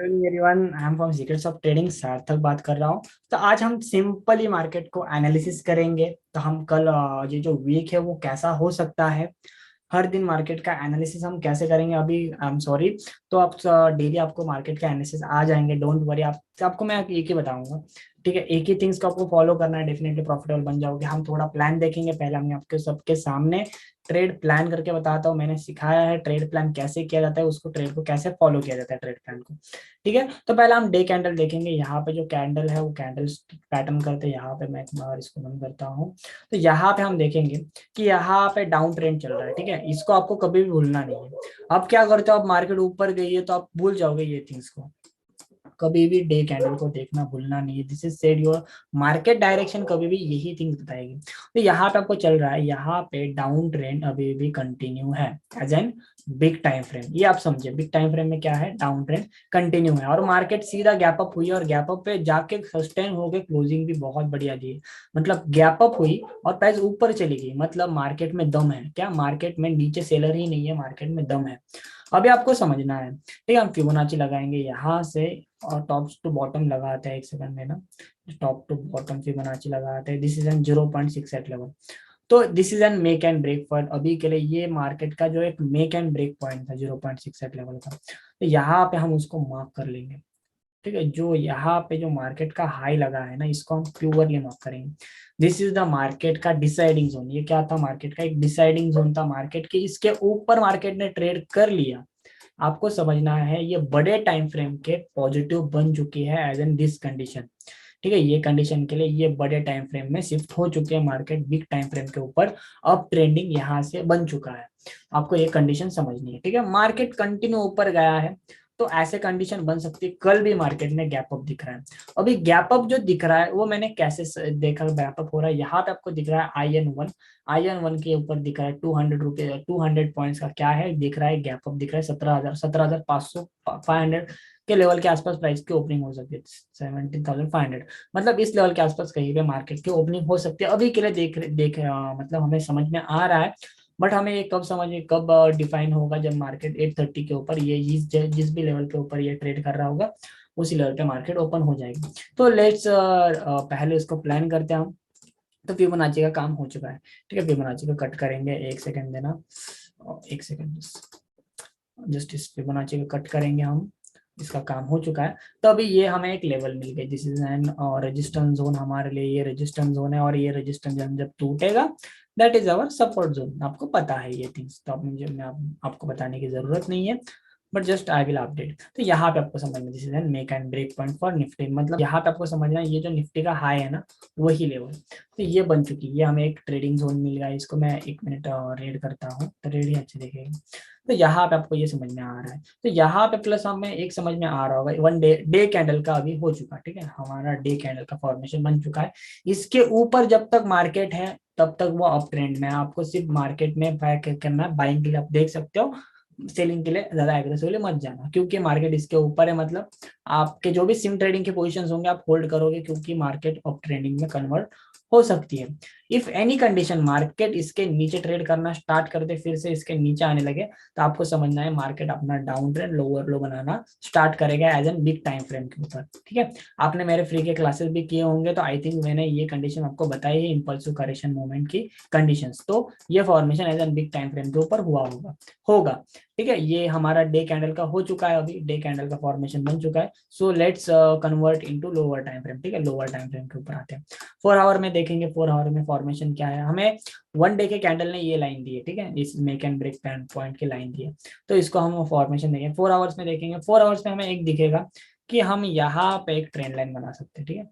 Everyone, I am from secrets of trading, सार्थक बात कर रहा हूँ। तो आज हम सिंपली मार्केट को एनालिसिस करेंगे। तो हम कल ये जो वीक है वो कैसा हो सकता है, हर दिन मार्केट का एनालिसिस हम कैसे करेंगे। अभी आई एम सॉरी, तो आप डेली आपको मार्केट का एनालिसिस आ जाएंगे, डोंट वरी। आपको मैं एक ही बताऊंगा, ठीक है। एक ही थिंग्स को आपको फॉलो करना है, डेफिनेटली प्रॉफिटेबल बन जाओगे। हम थोड़ा प्लान देखेंगे। पहले हम आपके सबके सामने ट्रेड प्लान करके बताता हूँ। मैंने सिखाया है ट्रेड प्लान कैसे किया जाता है, उसको ट्रेड को कैसे फॉलो किया जाता है, ट्रेड प्लान को, ठीक है। तो पहले हम डे कैंडल देखेंगे। यहाँ पे जो कैंडल है वो कैंडल पैटर्न करते हैं। यहाँ पे मैं एक बार इसको बंद करता हूँ। तो यहाँ पे हम देखेंगे कि यहाँ पे डाउन ट्रेंड चल रहा है, ठीक है। इसको आपको कभी भी भूलना नहीं है। अब क्या करते हो, आप मार्केट ऊपर गई है तो आप भूल जाओगे ये थिंग्स को। कभी भी डे कैंडल को देखना भूलना नहीं है। This is said your market direction, कभी भी यही थिंग्स बताएगी। तो यहाँ पे आपको चल रहा है, यहाँ पे डाउन ट्रेंड अभी भी कंटिन्यू है as an big time frame. ये आप समझे, बिग टाइम फ्रेम में क्या है, डाउन ट्रेंड कंटिन्यू है। और मार्केट सीधा गैप अप हुई और गैप अप पे जाके सस्टेन हो गए। क्लोजिंग भी बहुत बढ़िया दी, मतलब गैप अप हुई और प्राइस ऊपर चली गई। मतलब मार्केट में दम है क्या, मार्केट में नीचे सेलर ही नहीं है, मार्केट में दम है। अभी आपको समझना है, ठीक है। हम फिबोनाची लगाएंगे यहाँ से और टॉप टू बॉटम लगाते हैं। एक सेकंड में ना, टॉप टू बॉटम फिबोनाची लगाते हैं। This is an 0.68 level. तो this is an make and break point अभी के लिए। ये मार्केट का जो एक मेक एंड ब्रेक पॉइंट था 0.68 लेवल का, तो यहाँ पे हम उसको मार्क कर लेंगे, ठीक है। जो यहाँ पे जो मार्केट का हाई लगा है ना, इसको हम प्योरली मार्क करेंगे। दिस इज द मार्केट का डिसाइडिंग जोन। ये क्या था, मार्केट का एक डिसाइडिंग जोन था। मार्केट के इसके ऊपर मार्केट ने ट्रेड कर लिया। आपको समझना है, ये बड़े टाइम फ्रेम के पॉजिटिव बन चुकी है एज एन दिस कंडीशन, ठीक है। ये कंडीशन के लिए ये बड़े टाइम फ्रेम में शिफ्ट हो चुके हैं मार्केट। बिग टाइम फ्रेम के ऊपर अब ट्रेंडिंग यहाँ से बन चुका है। आपको ये कंडीशन समझनी है, ठीक है। मार्केट कंटिन्यू ऊपर गया है तो ऐसे कंडीशन बन सकती है। कल भी मार्केट में गैप अप दिख रहा है। अभी गैप अप जो दिख रहा है वो मैंने कैसे देखा गैप अप हो रहा है। यहाँ पे आपको दिख रहा है IN1 के ऊपर दिख रहा है 200 रुपये, 200 पॉइंट्स का क्या है दिख रहा है, गैप अप दिख रहा है। 17,500 500 के लेवल के आसपास प्राइस की ओपनिंग हो सकती है। 17,500, मतलब इस लेवल के आसपास कहीं पे मार्केट की ओपनिंग हो सकती है। अभी के लिए मतलब हमें समझ में आ रहा है। बट हमें ये कब समझ में, कब डिफाइन होगा, जब मार्केट 830 के ऊपर, ये जिस भी लेवल के ऊपर ये ट्रेड कर रहा होगा, उसी लेवल पे मार्केट ओपन हो जाएगी। तो लेट्स पहले इसको प्लान करते हैं हम। तो फिबोनाची का काम हो चुका है, ठीक है। फिबोनाची को कट करेंगे, एक सेकंड देना, एक सेकंड, जस्ट इस फिबोनाची को कट करेंगे हम। इसका काम हो चुका है। तो अभी ये हमें एक लेवल मिल गई। This is N resistance zone, हमारे लिए ये रेजिस्टेंस जोन है। और ये रेजिस्टेंस जोन जब टूटेगा, that is our support zone. आपको पता है ये थिंग्स, तो आपको बताने की जरूरत नहीं है, but just I will update. तो यहाँ पे आपको समझना, this is an make and break point for Nifty. मतलब यहाँ पे आपको समझना है, ये जो निफ्टी का हाई है ना, वही लेवल तो ये बन चुकी है। ये हमें एक ट्रेडिंग जोन मिल गया है। इसको मैं 1 मिनट रीड करता हूँ, तो रीड ही अच्छे देखेगा। तो यहाँ पे आपको ये समझ में आ रहा है। तो यहाँ पे प्लस हमें एक समझ में आ रहा होगा, वन डे कैंडल का अभी हो चुका, ठीक है। हमारा डे कैंडल का फॉर्मेशन बन चुका है। इसके ऊपर जब तक मार्केट है तब तक वो अप ट्रेंड में है। आपको सिर्फ मार्केट में बाय करना है, बाइंग के लिए आप देख सकते हो। सेलिंग के लिए ज्यादा एग्रेसिवली मत जाना, क्योंकि मार्केट इसके ऊपर है। मतलब आपके जो भी सिम ट्रेडिंग के पोजीशंस होंगे आप होल्ड करोगे, क्योंकि मार्केट अप ट्रेंडिंग में कन्वर्ट हो सकती है। इफ एनी कंडीशन मार्केट इसके नीचे ट्रेड करना स्टार्ट कर दे, फिर से इसके नीचे आने लगे, तो आपको समझना है मार्केट अपना डाउन ट्रेंड, लोअर लो बनाना स्टार्ट करेगा as an big time frame के ऊपर, ठीक है। आपने मेरे फ्री के क्लासेस भी किए होंगे, तो आई थिंक मैंने ये कंडीशन आपको बताई है, इंपल्सिव करेक्शन मूवमेंट की कंडीशंस। तो ये formation as an big time frame के ऊपर हुआ होगा, ठीक है। ये हमारा डे कैंडल का हो चुका है, अभी डे कैंडल का फॉर्मेशन बन चुका है। So let's convert into lower time frame, ठीक है। लोअर टाइम फ्रेम के ऊपर आते हैं। 4 आवर में देखेंगे, 4 आवर में फॉर्मेशन क्या है। हमें 1 डे के कैंडल ने ये लाइन दी है, ठीक है, इस मेक एंड ब्रेक पॉइंट की लाइन दी है। तो इसको हम फॉर्मेशन देखेंगे। 4 आवर्स में देखेंगे, 4 आवर्स में हमें एक दिखेगा कि हम यहाँ पे एक ट्रेंड लाइन बना सकते हैं, ठीक है।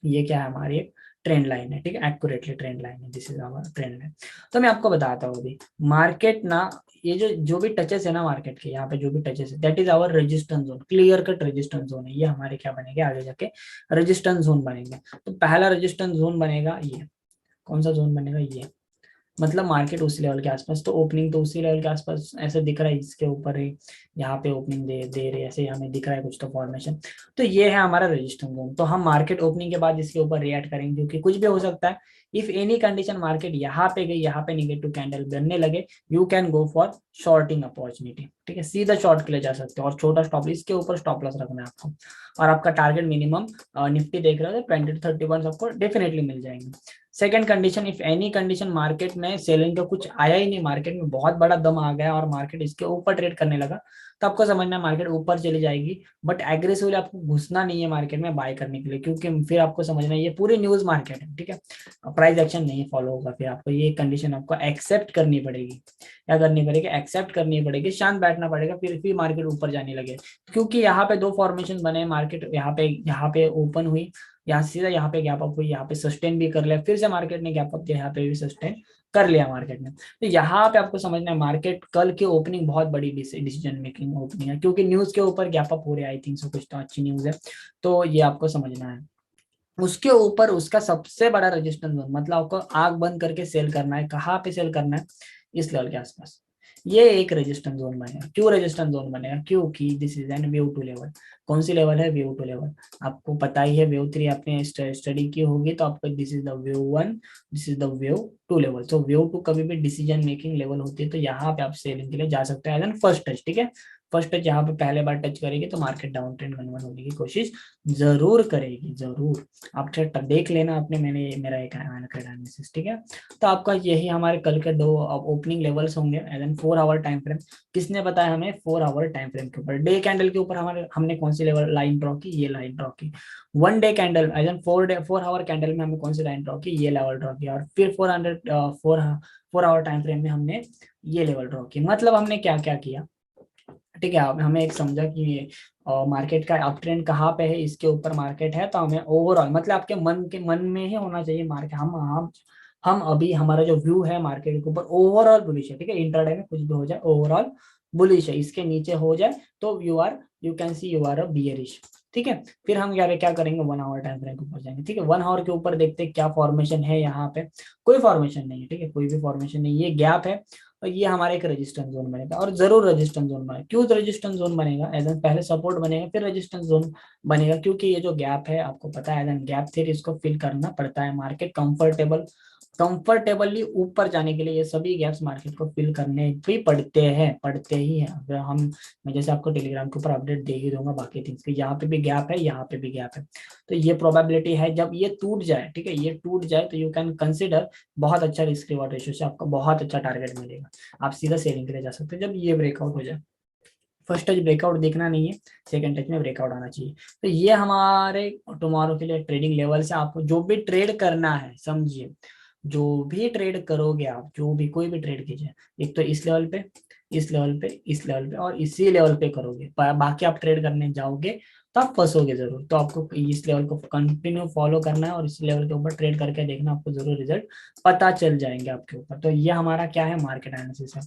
ये क्या है, हमारी एक ट्रेंड लाइन है, ठीक है, एक्यूरेटली ट्रेंड लाइन है। This is our trend line. तो मैं आपको बताता हूँ अभी मार्केट ना, ये जो भी टचेस है ना मार्केट के, यहाँ पे जो भी टचेस है, that is our resistance zone. Clear cut resistance zone है ये हमारे, क्या बनेंगे आगे जाके, रेजिस्टेंस जोन बनेंगे। तो पहला रेजिस्टेंस जोन बनेगा ये, कौन सा जोन बनेगा, ये मतलब मार्केट उसी लेवल के आसपास, तो ओपनिंग तो उसी लेवल के आसपास ऐसे दिख रहा है, इसके ऊपर है, यहाँ पे ओपनिंग दे दे रहे ऐसे हमें दिख रहा है कुछ तो फॉर्मेशन। तो ये है हमारा रेजिस्टेंस जोन। तो हम मार्केट ओपनिंग के बाद इसके ऊपर रिएक्ट करेंगे क्योंकि कुछ भी हो सकता है। इफ एनी कंडीशन मार्केट यहाँ पे गई, यहाँ पे निगेटिव कैंडल बनने लगे, you can go for shorting opportunity, ठीक है, सीधा शॉर्ट के लिए जा सकते हो और छोटा स्टॉप, इसके ऊपर स्टॉप लॉस रखना है आपको। और आपका टारगेट मिनिमम निफ्टी देख रहे हो 20 to 30 पॉइंट आपको डेफिनेटली मिल जाएंगे। Second condition, if any condition market में सेलिंग का कुछ आया ही नहीं, मार्केट में बहुत बड़ा दम आ गया और मार्केट इसके ऊपर ट्रेड करने लगा, तो आपको समझना है मार्केट ऊपर चली जाएगी, बट एग्रेसिवली आपको घुसना नहीं है मार्केट में बाय करने के लिए, क्योंकि फिर आपको समझना है ये पूरी न्यूज मार्केट है, ठीक है, प्राइस एक्शन नहीं फॉलो होगा, फिर आपको ये कंडीशन आपको एक्सेप्ट करनी पड़ेगी। क्या करनी पड़ेगी? एक्सेप्ट करनी पड़ेगी, शांत बैठना पड़ेगा, फिर मार्केट ऊपर जाने लगे, क्योंकि यहाँ पे दो फॉर्मेशन बने, मार्केट यहाँ पे ओपन हुई, यहाँ सीधा यहाँ पे गैप अप हुई, यहाँ पे सस्टेन भी कर लिया, फिर से मार्केट ने गैप अप किया, यहाँ पे भी सस्टेन कर लिया मार्केट ने। तो यहाँ पे आपको समझना है मार्केट कल की ओपनिंग बहुत बड़ी डिसीजन मेकिंग ओपनिंग है, क्योंकि न्यूज के ऊपर गैप अप हो रहा है, आई थिंक सो कुछ तो अच्छी न्यूज है, तो ये आपको समझना है। उसके ऊपर उसका सबसे बड़ा रेजिस्टेंस जोन, मतलब आपको आग बंद करके सेल करना है, कहाँ पे सेल करना है? इस लेवल के आसपास। ये एक रेजिस्टेंस जोन बनेगा। क्यों रेजिस्टेंस जोन बनेगा? क्योंकि this is an wave two level. कौन सी लेवल है? Wave two level. आपको पता ही है, वेव थ्री आपने स्टडी की होगी, तो आपको this is the wave one, this is the wave two level. तो वेव टू कभी भी डिसीजन मेकिंग लेवल होती है, तो यहाँ पे आप सेलिंग के लिए जा सकते हैं एज एन फर्स्ट टच, ठीक है। फर्स्ट टच यहाँ पे पहले बार टच करेगी तो मार्केट डाउन ट्रेंड कन्वर्ट होने की कोशिश जरूर करेगी, जरूर। आप देख लेना आपने, मैंने मेरा एक एनालिसिस, ठीक है। तो आपका यही हमारे कल के दो ओपनिंग लेवल्स होंगे as an 4 hour time frame. किसने बताया हमें? 4 आवर टाइम फ्रेम के ऊपर। डे कैंडल के ऊपर हमारे हमने कौन सी लेवल लाइन ड्रॉ की? ये लाइन ड्रॉ की। 1 day candle as an 4 hour candle में हमने कौन सी लाइन ड्रॉ की? ये लेवल ड्रॉ किया। और फिर 4 आवर टाइम फ्रेम में हमने ये लेवल ड्रॉ की। मतलब हमने क्या क्या किया, ठीक है। हमें एक समझा कि मार्केट का अप ट्रेंड कहाँ पे है, इसके ऊपर मार्केट है, तो हमें ओवरऑल, मतलब आपके मन में ही होना चाहिए मार्केट, हम अभी हमारा जो व्यू है मार्केट के ऊपर ओवरऑल बुलिश है, ठीक है। इंट्राडे में कुछ भी हो जाए ओवरऑल बुलिश है, इसके नीचे हो जाए तो you can see you are a bearish, ठीक है। फिर हम क्या करेंगे? 1 आवर टाइम फ्रेम के ऊपर जाएंगे, ठीक है। 1 आवर के ऊपर देखते हैं क्या फॉर्मेशन है यहाँ पे। कोई फॉर्मेशन नहीं है, ठीक है, कोई भी फॉर्मेशन नहीं, ये गैप है, और ये हमारा एक रेजिस्टेंस जोन बनेगा। और जरूर रेजिस्टेंस जोन बनेगा। क्यों रेजिस्टेंस जोन बनेगा? एज एन पहले सपोर्ट बनेगा, फिर रेजिस्टेंस जोन बनेगा, क्योंकि ये जो गैप है आपको पता है, एज एन गैप थ्योरी इसको फिल करना पड़ता है। मार्केट कंफर्टेबली ऊपर जाने के लिए ये सभी गैप्स मार्केट को फिल करने भी पड़ते ही हैं। अगर मैं जैसे आपको टेलीग्राम के ऊपर अपडेट दे ही दूंगा बाकी थिंग्स की, यहाँ पे भी गैप है, यहाँ पे भी गैप है, तो ये प्रोबेबिलिटी है जब ये टूट जाए, ठीक है, ये टूट जाए तो यू कैन कंसिडर बहुत अच्छा रिस्क रिवॉर्ड रेशियो से आपको बहुत अच्छा टारगेट मिलेगा, आप सीधा सेलिंग के लिए जा सकते हैं जब ये ब्रेकआउट हो जाए। फर्स्ट टच ब्रेकआउट देखना नहीं है, सेकंड टच में ब्रेकआउट आना चाहिए। तो ये हमारे टुमारो के लिए ट्रेडिंग लेवल से आपको जो भी ट्रेड करना है, समझिए, जो भी ट्रेड करोगे आप, जो भी कोई भी ट्रेड कीजिए, एक तो इस लेवल पे, इस लेवल पे, इस लेवल पे और इसी लेवल पे करोगे, बाकी आप ट्रेड करने जाओगे तो आप फंसोगे जरूर। तो आपको इस लेवल को कंटिन्यू फॉलो करना है और इस लेवल के ऊपर ट्रेड करके देखना, आपको जरूर रिजल्ट पता चल जाएंगे आपके ऊपर। तो ये हमारा क्या है? मार्केट एनालिसिस है।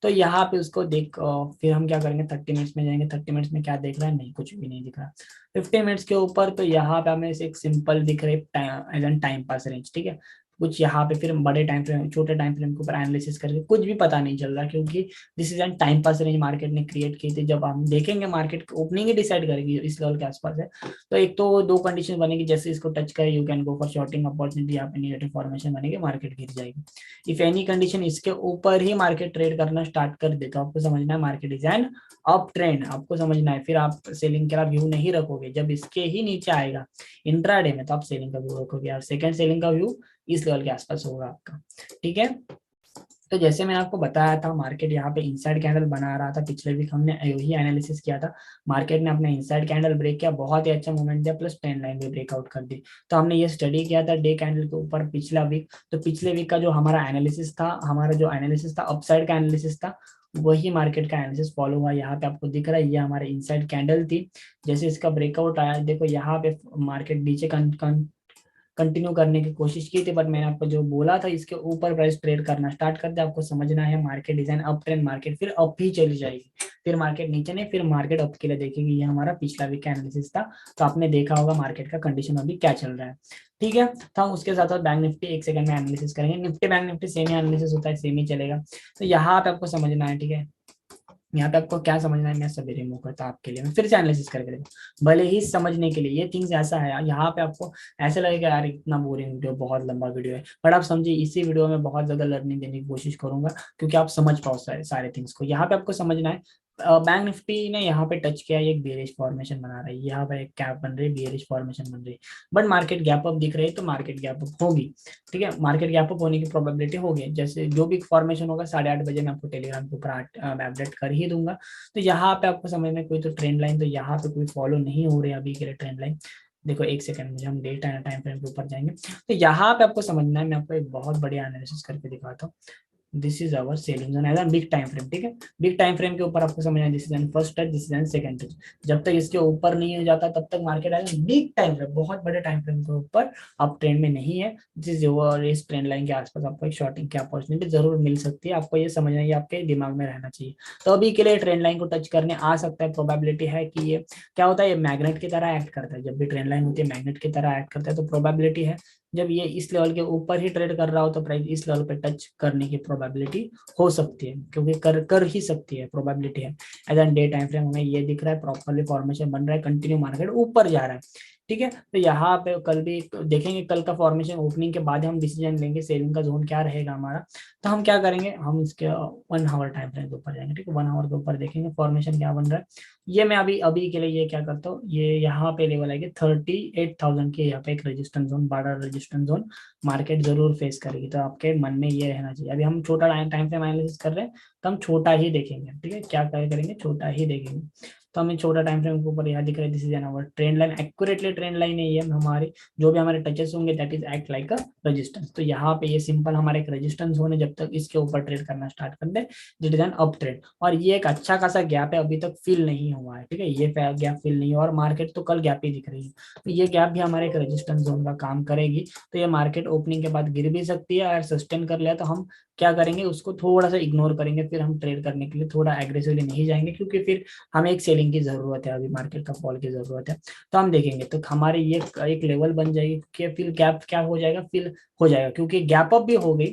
तो यहाँ पे उसको देख फिर हम क्या करेंगे? 30 मिनट्स में जाएंगे। 30 मिनट्स में क्या देख रहा है? नहीं, कुछ भी नहीं दिख रहा। 50 मिनट्स के ऊपर तो यहाँ पे हमें एक सिंपल दिख रही है टाइम पास रेंज, ठीक है। कुछ यहाँ पे फिर बड़े टाइम फ्रेम, छोटे टाइम फ्रेम के ऊपर एनालिसिस करके कुछ भी पता नहीं चल रहा, क्योंकि this is N time pass range market ने क्रिएट की थी। जब हम देखेंगे मार्केट ओपनिंग ही डिसाइड करेगी इस लेवल के आसपास है, तो एक तो दो कंडीशन बनेगी, जैसे इसको टच करे you can go for shorting opportunity, यहाँ पे नेगेटिव फॉर्मेशन बनेगी, मार्केट गिर जाएगी। इफ एनी कंडीशन इसके ऊपर ही मार्केट ट्रेड करना स्टार्ट कर दे, तो आपको समझना है market is an up trend, आपको समझना है। फिर आप सेलिंग का व्यू नहीं रखोगे, जब इसके ही नीचे आएगा इंट्राडे में तो आप सेलिंग का व्यू रखोगे, और सेकंड सेलिंग का व्यू इस लेवल के आसपास होगा आपका, ठीक है। तो जैसे मैंने आपको बताया था, मार्केट यहाँ पे इनसाइड कैंडल बना रहा था, पिछले वीक हमने यही एनालिसिस किया था। मार्केट ने अपना इनसाइड कैंडल ब्रेक किया, बहुत ही अच्छा मूवमेंट दिया, प्लस ट्रेंड लाइन भी ब्रेकआउट कर दी। तो हमने ये स्टडी किया था डे कैंडल के ऊपर पिछला वीक। तो पिछले वीक का जो हमारा एनालिसिस था, अपसाइड का एनालिसिस था, वही मार्केट का एनालिसिस फॉलो हुआ। यहाँ पे आपको दिख रहा है, ये हमारे इनसाइड कैंडल थी, जैसे इसका ब्रेकआउट आया, देखो यहाँ पे मार्केट नीचे कंटिन्यू करने की कोशिश की थी, बट मैंने आपको जो बोला था इसके ऊपर प्राइस ट्रेड करना स्टार्ट कर दिया। आपको समझना है market design up trend, market फिर अप ही चली जाएगी, फिर मार्केट नीचे नहीं, फिर मार्केट अप के लिए देखेगी। ये हमारा पिछला वीक का एनालिसिस था, तो आपने देखा होगा मार्केट का कंडीशन अभी क्या चल रहा है। ठीक है, तो हम उसके साथ साथ बैंक निफ्टी एक सेकंड में एनालिसिस करेंगे। निफ्टी बैंक निफ्टी सेम ही एनालिसिस होता है, सेम ही चलेगा। तो यहाँ पे आपको समझना है, ठीक है, यहाँ पे आपको क्या समझना है, मैं सभी रिमूव करता हूँ आपके लिए, मैं फिर से एनालिसिस करके देखो भले ही समझने के लिए। ये थिंग्स ऐसा है, यहाँ पे आपको ऐसे लगेगा यार इतना बोरिंग वीडियो, बहुत लंबा वीडियो है, बट आप समझिए इसी वीडियो में बहुत ज्यादा लर्निंग देने की कोशिश करूंगा, क्योंकि आप समझ पाओ सारे थिंग्स को। यहाँ पे आपको समझना है बैंक निफ्टी ने यहाँ पे टच किया, एक बेरिश फॉर्मेशन बना रहा है, यहाँ पे एक कैप बन रही है, बेरिश फॉर्मेशन बन रही है, बट मार्केट गैप अप दिख रही है, तो मार्केट गैप अप होगी। ठीक है, मार्केट गैप अप होने की प्रोबेबिलिटी होगी। जैसे जो भी फॉर्मेशन होगा 8:30 बजे मैं आपको टेलीग्राम के ऊपर अपडेट कर ही दूंगा। तो यहाँ पे आपको समझ में कोई तो ट्रेंड लाइन, तो यहाँ पे कोई फॉलो नहीं हो रही है अभी के लिए ट्रेंड लाइन। देखो एक सेकंड में हम डे टाइम फ्रेम के ऊपर जाएंगे, तो यहाँ पे आपको समझना है, मैं आपको एक बहुत बढ़िया एनालिसिस करके दिखाता हूँ। This is our selling zone as a big time frame. ठीक है, बिग टाइम फ्रेम के ऊपर आपको समझना है, this is an first touch, this is an second touch. जब तक इसके ऊपर नहीं हो जाता तब तक market as big time frame, बहुत बड़े टाइम फ्रेम के ऊपर अप ट्रेंड में नहीं है। दिस ओवर इस ट्रेंड लाइन के आसपास आपको एक शॉर्टिंग की अपॉर्चुनिटी जरूर मिल सकती है, आपको ये समझना है, ये आपके दिमाग में रहना चाहिए। तो अभी के लिए ट्रेंड लाइन को टच करने आ सकता है, प्रोबेबिलिटी है कि ये क्या होता है, ये मैग्नेट की तरह एक्ट करता है। जब भी ट्रेंड लाइन होती है मैग्नेट की तरह एक्ट करता है, तो प्रोबेबिलिटी है जब ये इस लेवल के ऊपर ही ट्रेड कर रहा हो तो प्राइस इस लेवल पे टच करने की प्रोबेबिलिटी हो सकती है, क्योंकि कर ही सकती है, प्रोबेबिलिटी है। As an day time frame हमें ये दिख रहा है, प्रॉपरली फॉर्मेशन बन रहा है, कंटिन्यू मार्केट ऊपर जा रहा है। ठीक है, तो यहाँ पे कल भी देखेंगे, कल का फॉर्मेशन ओपनिंग के बाद हम डिसीजन लेंगे सेलिंग का जोन क्या रहेगा हमारा। तो हम क्या करेंगे, हम इसके 1 आवर टाइम फ्रेम के ऊपर जाएंगे। ठीक है, 1 आवर के ऊपर देखेंगे फॉर्मेशन क्या बन रहा है। ये मैं अभी अभी के लिए ये क्या करता हूँ, ये यहाँ पे लेवल आएगी 38,000 के, यहाँ पे एक रेजिस्टेंस जोन, बड़ा रेजिस्टेंस जोन मार्केट जरूर फेस करेगी। तो आपके मन में ये रहना चाहिए, अभी हम छोटा टाइम फ्रेम एनालिसिस कर रहे हैं, तो हम छोटा ही देखेंगे। ठीक है, क्या करेंगे, छोटा ही देखेंगे। तो हमें छोटा टाइम फ्रेम के ऊपर यहाँ दिख रहा है, this is an hour trend line, accurately trend line है ये हमारी। जो भी हमारे टचेस होंगे that is act like a resistance. तो यहाँ पे ये सिंपल हमारे एक रेजिस्टेंस होने, जब तक इसके ऊपर ट्रेड करना स्टार्ट कर दे that is an up trend. और ये एक अच्छा खासा गैप है, अभी तक फिल नहीं हुआ है। ठीक है, ये गैप फिल नहीं हुआ और मार्केट तो कल गैप ही दिख रही है, तो ये गैप भी हमारे एक रेजिस्टेंस जोन का काम करेगी। तो ये मार्केट ओपनिंग के बाद गिर भी सकती है, अगर सस्टेन कर लिया तो हम क्या करेंगे, उसको थोड़ा सा इग्नोर करेंगे, फिर हम ट्रेड करने के लिए थोड़ा एग्रेसिवली नहीं जाएंगे, क्योंकि फिर हमें एक सेलिंग की जरूरत है, अभी मार्केट का फॉल की जरूरत है। तो हम देखेंगे, तो हमारे ये एक लेवल बन जाएगी कि फिर गैप क्या हो जाएगा, फिल हो जाएगा, क्योंकि गैप अप भी हो गई,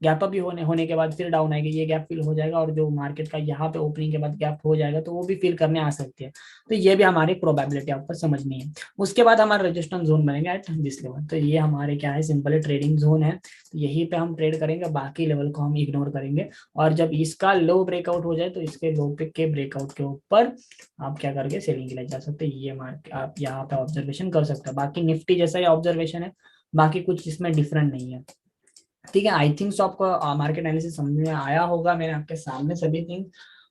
गैप अप भी होने के बाद फिर डाउन आएगी, ये गैप फिल हो जाएगा, और जो मार्केट का यहाँ पे ओपनिंग के बाद गैप हो जाएगा तो वो भी फिल करने आ सकती है। तो ये भी हमारी प्रोबेबिलिटी आपको समझनी है। उसके बाद हमारा रेजिस्टेंस जोन बनेगा एट दिस लेवल। तो ये हमारे क्या है, सिंपल ट्रेडिंग जोन है, तो यहीं पे हम ट्रेड करेंगे, बाकी लेवल को हम इग्नोर करेंगे। और जब इसका लो ब्रेकआउट हो जाए तो इसके लो पिक के ब्रेकआउट के ऊपर आप क्या करके सेलिंग के लिए जा सकते हैं, ये मार्क आप यहाँ पे ऑब्जर्वेशन कर सकते हैं। बाकी निफ्टी जैसा ही ऑब्जर्वेशन है, बाकी कुछ इसमें डिफरेंट नहीं है। ठीक है, आई थिंक सो आपको मार्केट एनालिसिस समझ में आया होगा, मैंने आपके सामने सभी थिंग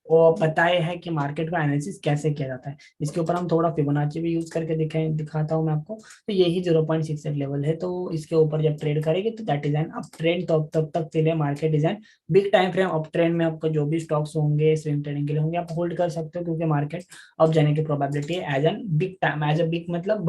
वो बताए हैं कि मार्केट का एनालिसिस कैसे किया जाता है। इसके ऊपर हम थोड़ा फिबोनाची भी यूज करके दिखाता हूँ मैं आपको। तो यही 0.68 लेवल है, तो इसके ऊपर जब ट्रेड करेगी तो that is an up trend. तो अब तक के लिए market is an big time frame up trend में। आपको जो भी स्टॉक्स होंगे स्विंग ट्रेडिंग के लिए होंगे आप होल्ड कर सकते हो, क्योंकि मार्केट अब जाने की प्रोबेबिलिटी है as an big time, as a big मतलब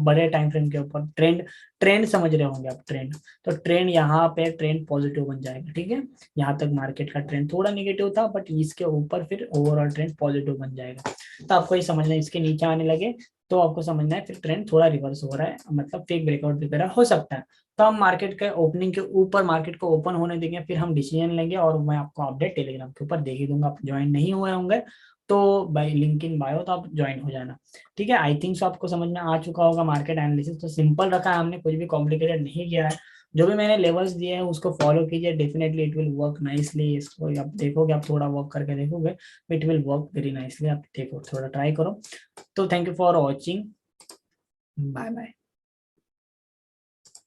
बड़े टाइम फ्रेम के ऊपर ट्रेंड। ट्रेंड समझ रहे होंगे आप, ट्रेंड। तो ट्रेंड यहाँ पे ट्रेंड पॉजिटिव बन जाएगा। ठीक है, यहाँ तक मार्केट का ट्रेंड थोड़ा निगेटिव था, बट इसके ऊपर फिर ओवरऑल ट्रेंड पॉजिटिव बन जाएगा। तो आपको ये समझना है, इसके नीचे आने लगे तो आपको समझना है फिर ट्रेंड थोड़ा रिवर्स हो रहा है, मतलब फेक ब्रेकआउट वगैरह हो सकता है। तो हम मार्केट के ओपनिंग के ऊपर मार्केट को ओपन होने देंगे, फिर हम डिसीजन लेंगे, और मैं आपको अपडेट टेलीग्राम के ऊपर दे ही दूंगा। आप ज्वाइन नहीं हुए होंगे तो बाय लिंक इन बायो तो आप ज्वाइन हो जाना। ठीक है, आई थिंक सो आपको समझ में आ चुका होगा मार्केट एनालिसिस। तो सिंपल रखा है हमने, कुछ भी कॉम्प्लिकेटेड नहीं किया है। जो भी मैंने लेवल्स दिए हैं उसको फॉलो कीजिए, definitely it will work nicely. इसको आप देखोगे, आप थोड़ा वर्क करके देखोगे, it will work very nicely. आप देखो, थोड़ा ट्राई करो। तो thank you for watching, bye bye.